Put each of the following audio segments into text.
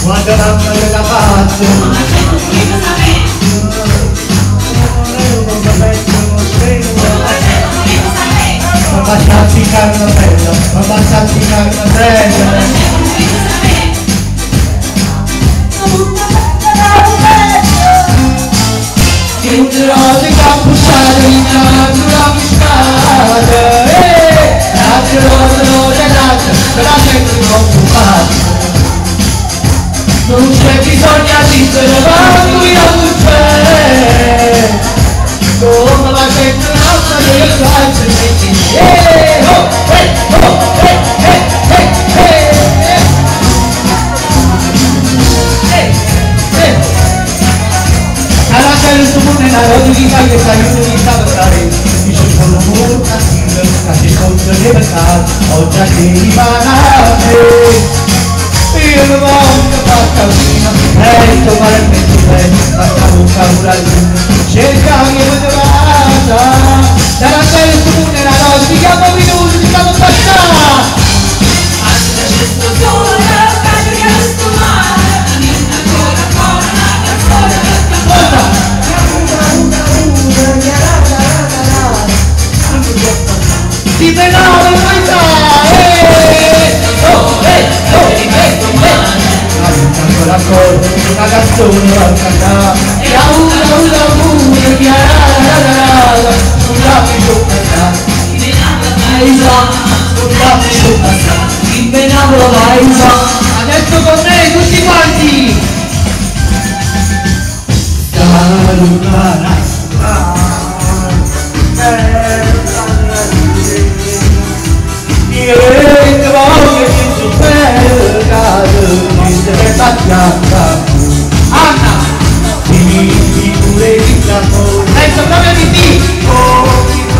Quando l'amore della pace ma baciarti carne bella, ma baciarti carne bella. Entrò di cappuccare in natura miscata, l'altro dell'altro, la gente preoccupata. Non c'è bisogno di trovare lui a luce, come la gente nostra delle classe, oh, alla casa il comune la rodilità che sta in unità per stare, dice con l'amore cattivo, casi contro le verità, oggi a che rimanate. Io non voglio fatta uscina, metto male il mezzo bene, basta bocca ora il lume, cerca che mi trovata, dalla bella comune la notte, ti chiamo minuti, ti chiamo passata. Anche se sto solo, peggio che non sto male, ancora una storia per Cosa? Ti penavo in questa, la cosa, una canzone al cantare e a una chiara sulla pisciocca sulla pisciocca impenavo la adesso con me tutti quanti Anna, dimmi pure di capo, senza proprio di ti, tutti,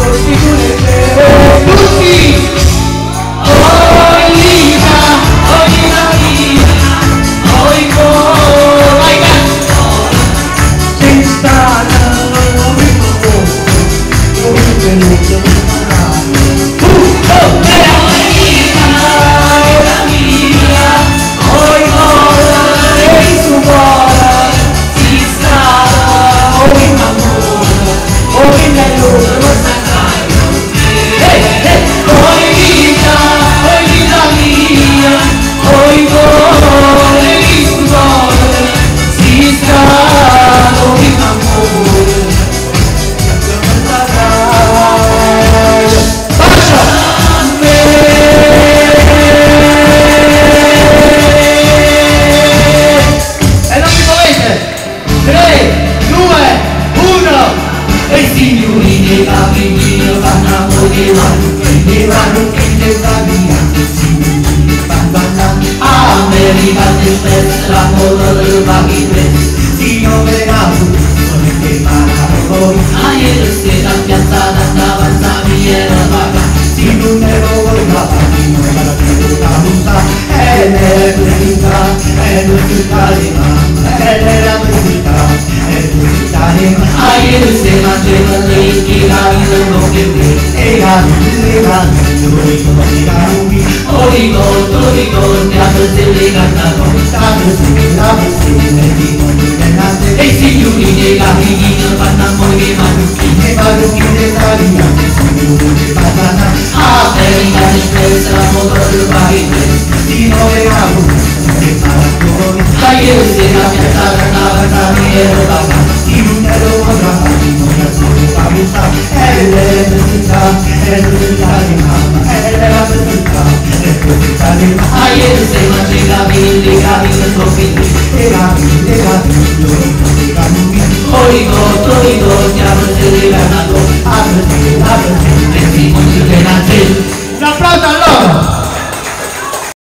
Origo, ti apre se le cantano,